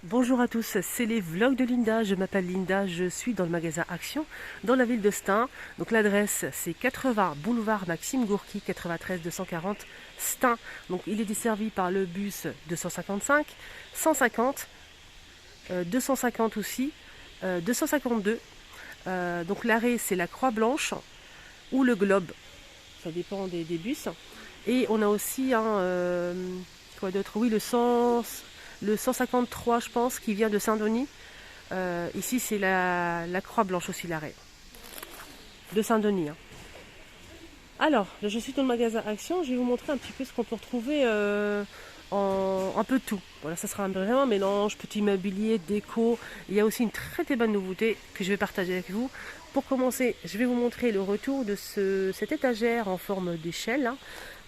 Bonjour à tous, c'est les vlogs de Linda. Je m'appelle Linda, je suis dans le magasin Action dans la ville de Stein. Donc l'adresse c'est 80 boulevard Maxime Gourki 93 240 Stein. Donc il est desservi par le bus 255, 150, 250 aussi, 252. Donc l'arrêt c'est la Croix Blanche ou le Globe, ça dépend des bus. Et on a aussi quoi d'autre? Oui, le 153 je pense qui vient de Saint-Denis. Ici c'est la Croix Blanche aussi l'arrêt de Saint-Denis. Alors, là, je suis dans le magasin Action, je vais vous montrer un petit peu ce qu'on peut retrouver en un peu de tout. Voilà, ça sera vraiment un mélange, petit mobilier, déco. Il y a aussi une très très bonne nouveauté que je vais partager avec vous. Pour commencer, je vais vous montrer le retour de cette étagère en forme d'échelle.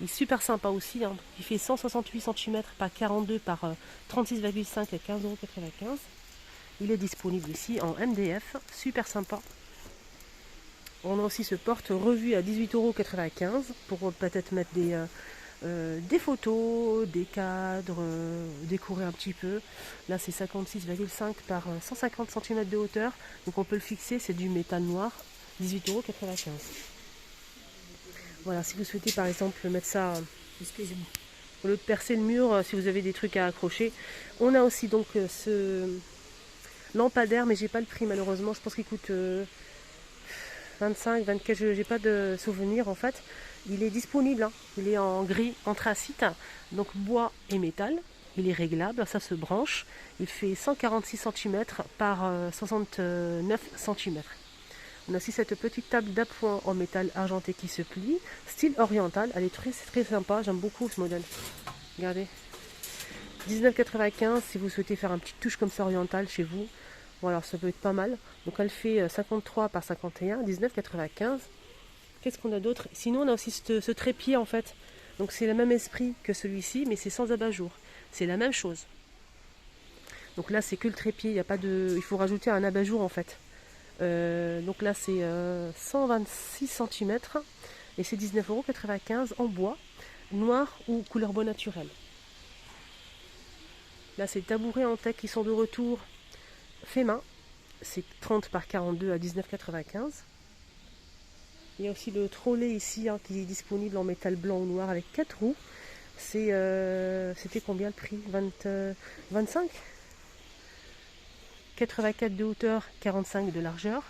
Il est super sympa aussi. Il fait 168 cm par 42 par 36,5 à 15,95 €. Il est disponible ici en MDF. Super sympa. On a aussi ce porte-revue à 18,95 € pour peut-être mettre des photos, des cadres, décorer un petit peu. Là c'est 56,5 par 150 cm de hauteur. Donc on peut le fixer, c'est du métal noir, 18,95 €. Voilà, si vous souhaitez par exemple mettre ça, excusez-moi, au lieu de percer le mur, si vous avez des trucs à accrocher. On a aussi donc ce lampadaire, mais j'ai pas le prix malheureusement, je pense qu'il coûte 25, 24, je n'ai pas de souvenir en fait. Il est disponible, il est en gris anthracite, donc bois et métal. Il est réglable, ça se branche. Il fait 146 cm par 69 cm. On a aussi cette petite table d'appoint en métal argenté qui se plie, style oriental. Elle est très, très sympa, j'aime beaucoup ce modèle. Regardez. 19,95 si vous souhaitez faire une petite touche comme ça orientale chez vous. Voilà, ça peut être pas mal. Donc elle fait 53 par 51, 19,95. Qu'est-ce qu'on a d'autre? Sinon on a aussi ce trépied en fait. Donc c'est le même esprit que celui-ci, mais c'est sans abat-jour. C'est la même chose. Donc là c'est que le trépied, il y a pas de. Il faut rajouter un abat-jour en fait. Donc là c'est 126 cm et c'est 19,95 € en bois, noir ou couleur bois naturel. Là c'est les tabourets en teck qui sont de retour fait main. C'est 30 par 42 à 19,95 €. Il y a aussi le trolley ici qui est disponible en métal blanc ou noir avec 4 roues. C'était combien le prix? 25? 84 de hauteur, 45 de largeur.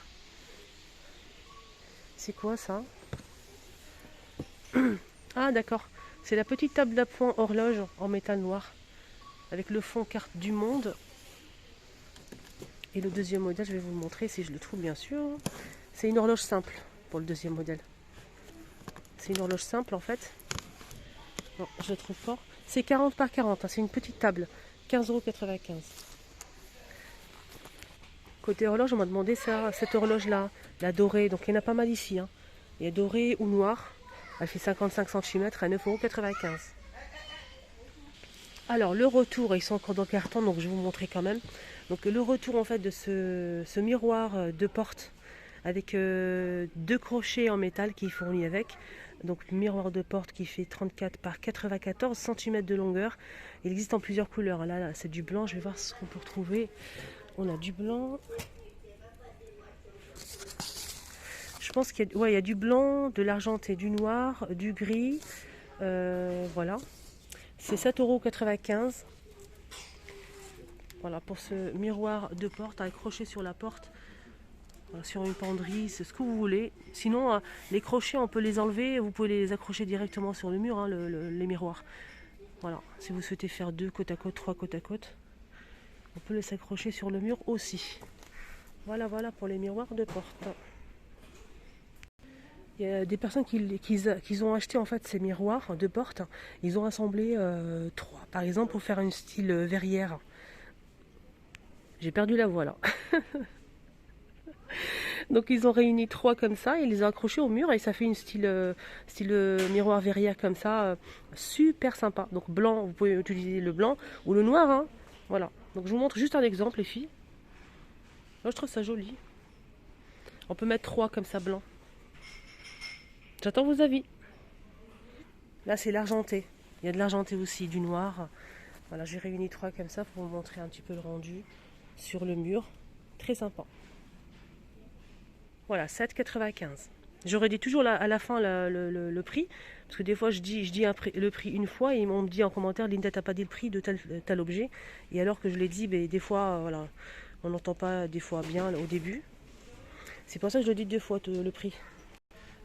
C'est quoi ça? Ah d'accord, c'est la petite table d'appoint horloge en métal noir avec le fond carte du monde. Et le deuxième modèle, je vais vous le montrer si je le trouve bien sûr. C'est une horloge simple pour le deuxième modèle. C'est une horloge simple en fait. Non, je le trouve pas. C'est 40 par 40, c'est une petite table. 15,95 €. Côté horloge, on m'a demandé ça, cette horloge-là, la dorée. Donc il y en a pas mal ici. Il y a dorée ou noire. Elle fait 55 cm à 9,95 €. Alors le retour, ils sont encore dans le carton, donc je vais vous montrer quand même. Donc le retour en fait de ce miroir de porte avec 2 crochets en métal qui est fourni avec. Donc miroir de porte qui fait 34 par 94 cm de longueur. Il existe en plusieurs couleurs. Là c'est du blanc, je vais voir ce qu'on peut retrouver. On a du blanc. Je pense qu'il y a du blanc, de l'argenté, du noir, du gris. Voilà. C'est 7,95 €. Voilà pour ce miroir de porte accroché sur la porte. Sur une penderie, c'est ce que vous voulez. Sinon, les crochets, on peut les enlever. Vous pouvez les accrocher directement sur le mur, les miroirs. Voilà, si vous souhaitez faire 2 côte à côte, 3 côte à côte, on peut les accrocher sur le mur aussi. Voilà pour les miroirs de porte. Il y a des personnes qui ont acheté en fait ces miroirs de porte. Ils ont assemblé 3, par exemple, pour faire une style verrière. J'ai perdu la voix là. Donc ils ont réuni 3 comme ça, ils les ont accrochés au mur et ça fait une style miroir verrière comme ça, super sympa. Donc blanc, vous pouvez utiliser le blanc ou le noir. Voilà, donc je vous montre juste un exemple les filles. Moi je trouve ça joli. On peut mettre 3 comme ça blanc. J'attends vos avis. Là c'est l'argenté, il y a de l'argenté aussi, du noir. Voilà, j'ai réuni 3 comme ça pour vous montrer un petit peu le rendu sur le mur. Très sympa. Voilà, 7,95. J'aurais dit toujours à la fin le prix, parce que des fois je dis le prix une fois et on me dit en commentaire, Linda, t'as pas dit le prix de tel objet. Et alors que je l'ai dit, ben, des fois, voilà, on n'entend pas des fois bien au début. C'est pour ça que je le dis 2 fois le prix.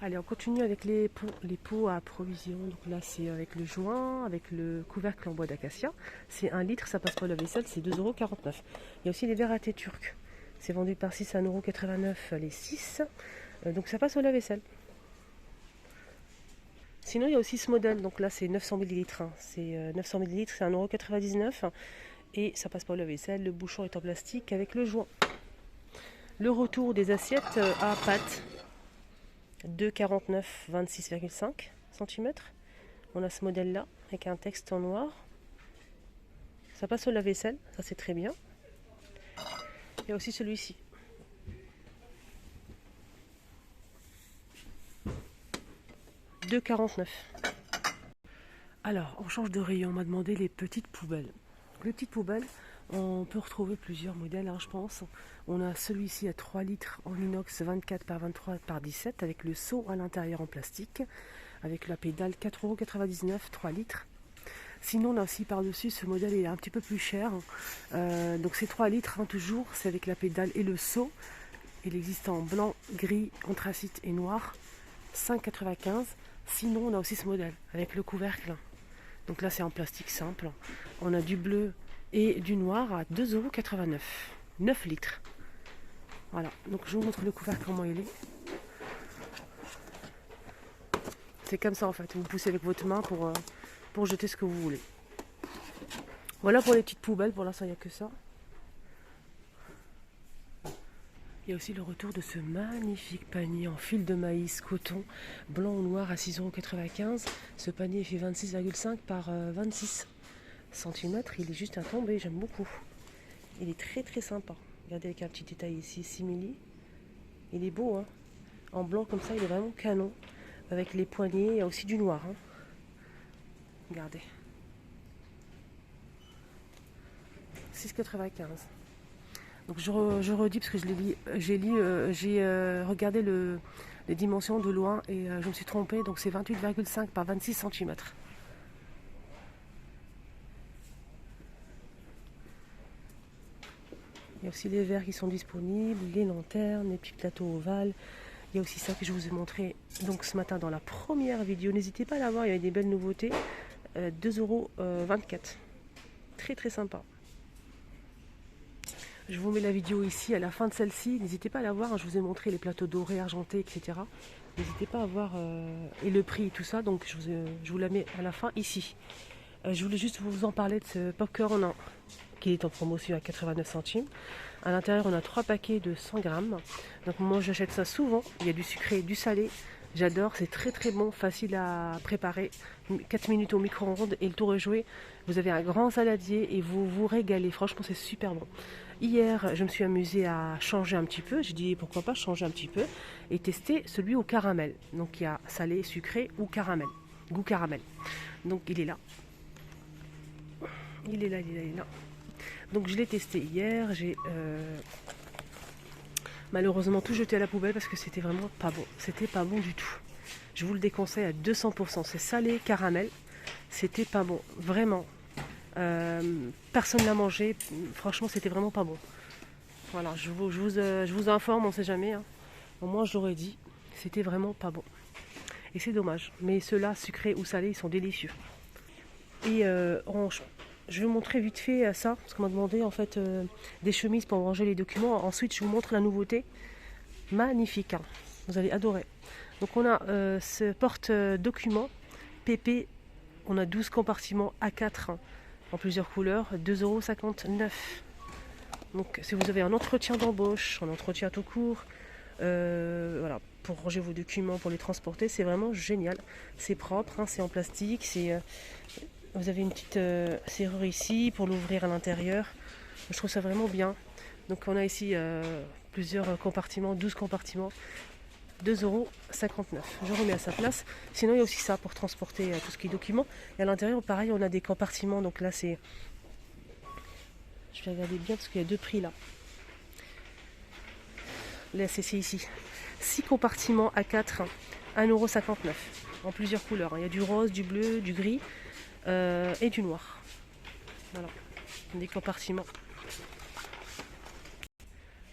Allez, on continue avec les pots à provision. Donc là, c'est avec le joint, avec le couvercle en bois d'acacia. C'est 1 litre, ça passe pas la vaisselle, c'est 2,49 €. Il y a aussi les verres à thé turcs. C'est vendu par 6 à 1,89 € les 6. Donc ça passe au lave-vaisselle. Sinon, il y a aussi ce modèle. Donc là, c'est 900 ml. C'est 900 ml, c'est 1,99 €. Et ça passe pas au lave-vaisselle. Le bouchon est en plastique avec le joint. Le retour des assiettes à pâte. 2,49, 26,5 cm. On a ce modèle là avec un texte en noir. Ça passe au lave-vaisselle, ça c'est très bien. Il y a aussi celui-ci. « 2,49 €. Alors, on change de rayon. On m'a demandé les petites poubelles. Les petites poubelles, on peut retrouver plusieurs modèles, je pense. On a celui-ci à 3 litres en inox 24 par 23 par 17 avec le seau à l'intérieur en plastique, avec la pédale 4,99 €, 3 litres. Sinon, on a aussi par-dessus, ce modèle est un petit peu plus cher. Donc c'est 3 litres toujours, c'est avec la pédale et le seau. Il existe en blanc, gris, anthracite et noir, 5,95 €. Sinon, on a aussi ce modèle avec le couvercle. Donc là, c'est en plastique simple. On a du bleu et du noir à 2,89 €, 9 litres. Voilà, donc je vous montre le couvercle, comment il est. C'est comme ça en fait, vous poussez avec votre main pour jeter ce que vous voulez. Voilà pour les petites poubelles, pour l'instant il n'y a que ça. Il y a aussi le retour de ce magnifique panier en fil de maïs coton blanc ou noir à 6,95 €. Ce panier fait 26,5 par 26 cm. Il est juste à tomber, j'aime beaucoup. Il est très très sympa. Regardez avec un petit détail ici, simili. Il est beau, hein. En blanc comme ça, il est vraiment canon. Avec les poignées, il y a aussi du noir. Hein. Regardez. 6,95 €. Donc je redis parce que j'ai regardé les dimensions de loin et je me suis trompée. Donc c'est 28,5 par 26 cm. Il y a aussi les verres qui sont disponibles, les lanternes, les petits plateaux ovales. Il y a aussi ça que je vous ai montré donc ce matin dans la première vidéo. N'hésitez pas à la voir, il y a des belles nouveautés. 2,24 €. Très très sympa. Je vous mets la vidéo ici à la fin de celle-ci. N'hésitez pas à la voir. Je vous ai montré les plateaux dorés, argentés, etc. N'hésitez pas à voir et le prix et tout ça. Donc je vous la mets à la fin ici. Je voulais juste vous en parler de ce popcorn qui est en promotion à 89 centimes. À l'intérieur, on a 3 paquets de 100 grammes. Donc moi, j'achète ça souvent. Il y a du sucré et du salé. J'adore, c'est très très bon, facile à préparer. 4 minutes au micro-ondes et le tour est joué. Vous avez un grand saladier et vous vous régalez. Franchement, c'est super bon. Hier, je me suis amusée à changer un petit peu. J'ai dit pourquoi pas changer un petit peu et tester celui au caramel. Donc il y a salé, sucré ou caramel. Goût caramel. Donc il est là. Il est là, il est là, il est là. Donc je l'ai testé hier. J'ai malheureusement tout jeté à la poubelle parce que c'était vraiment pas bon. C'était pas bon du tout. Je vous le déconseille à 200%. C'est salé, caramel. C'était pas bon. Vraiment. Personne l'a mangé. Franchement, c'était vraiment pas bon. Voilà, je vous informe, on sait jamais. Hein. Au moins, je l'aurais dit. C'était vraiment pas bon. Et c'est dommage. Mais ceux-là, sucrés ou salés, ils sont délicieux. Et je vais vous montrer vite fait ça, parce qu'on m'a demandé en fait des chemises pour ranger les documents. Ensuite, je vous montre la nouveauté. Magnifique. Hein. Vous allez adorer. Donc, on a ce porte-documents PP. On a 12 compartiments A4 hein, en plusieurs couleurs. 2,59 €. Donc, si vous avez un entretien d'embauche, un entretien tout court, voilà, pour ranger vos documents, pour les transporter, c'est vraiment génial. C'est propre, hein, c'est en plastique, vous avez une petite serrure ici pour l'ouvrir à l'intérieur. Je trouve ça vraiment bien. Donc on a ici plusieurs compartiments, 12 compartiments, 2,59 €. Je remets à sa place. Sinon il y a aussi ça pour transporter tout ce qui est documents. Et à l'intérieur pareil on a des compartiments. Donc là c'est je vais regarder bien parce qu'il y a deux prix là. Là, c'est ici. 6 compartiments A4, 1,59 €, en plusieurs couleurs. Il y a du rose, du bleu, du gris et du noir. Voilà, des compartiments.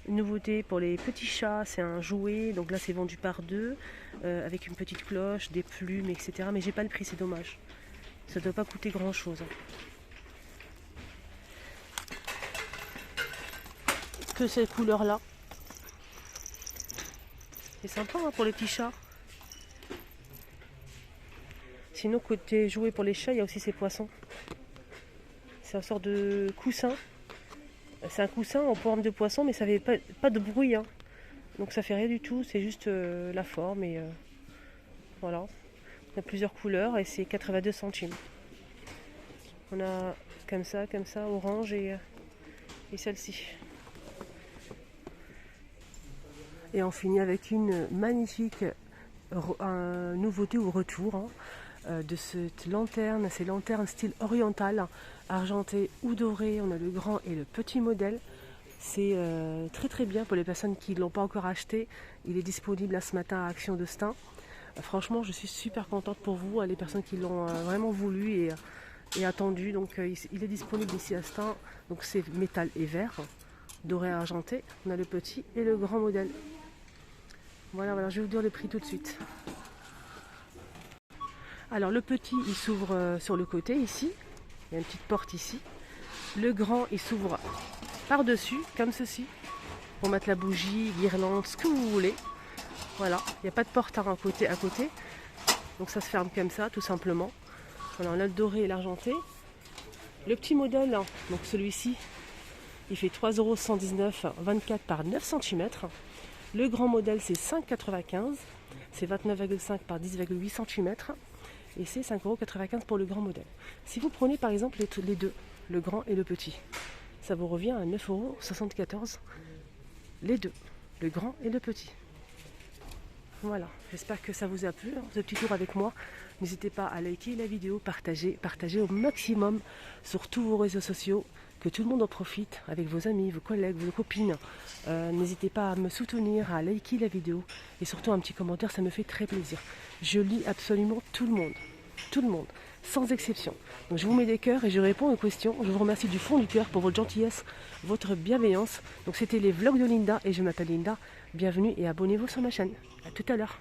Une nouveauté pour les petits chats, c'est un jouet. Donc là, c'est vendu par deux, avec une petite cloche, des plumes, etc. Mais j'ai pas le prix, c'est dommage. Ça ne doit pas coûter grand chose. Que cette couleur là. C'est sympa hein, pour les petits chats. Sinon, côté jouet pour les chats, il y a aussi ces poissons. C'est une sorte de coussin. C'est un coussin en forme de poisson, mais ça fait pas de bruit. Hein. Donc ça fait rien du tout, c'est juste la forme. Et voilà. On a plusieurs couleurs et c'est 82 centimes. On a comme ça, orange et celle-ci. Et on finit avec une magnifique nouveauté ou retour hein, de cette lanterne. C'est lanterne style oriental, argenté ou doré. On a le grand et le petit modèle. C'est très très bien pour les personnes qui ne l'ont pas encore acheté. Il est disponible là, ce matin à Action de Stein. Franchement, je suis super contente pour vous, les personnes qui l'ont vraiment voulu et attendu. Donc il est disponible ici à Stein. Donc c'est métal et verre, doré argenté. On a le petit et le grand modèle. Voilà, je vais vous dire le prix tout de suite. Alors le petit, il s'ouvre sur le côté ici. Il y a une petite porte ici. Le grand, il s'ouvre par-dessus, comme ceci, pour mettre la bougie, guirlande, ce que vous voulez. Voilà, il n'y a pas de porte à côté. Donc ça se ferme comme ça, tout simplement. Voilà, on a le doré et l'argenté. Le petit modèle, donc celui-ci, il fait 3,119 €, 24 par 9 cm. Le grand modèle, c'est 5,95 €. C'est 29,5 par 10,8 cm. Et c'est 5,95 € pour le grand modèle. Si vous prenez par exemple les deux, le grand et le petit, ça vous revient à 9,74 €. Les deux, le grand et le petit. Voilà, j'espère que ça vous a plu, ce petit tour avec moi. N'hésitez pas à liker la vidéo, partager au maximum sur tous vos réseaux sociaux, que tout le monde en profite avec vos amis, vos collègues, vos copines. N'hésitez pas à me soutenir, à liker la vidéo et surtout un petit commentaire, ça me fait très plaisir. Je lis absolument tout le monde, sans exception. Donc je vous mets des cœurs et je réponds aux questions. Je vous remercie du fond du cœur pour votre gentillesse, votre bienveillance. Donc c'était les vlogs de Linda et je m'appelle Linda. Bienvenue et abonnez-vous sur ma chaîne. A tout à l'heure.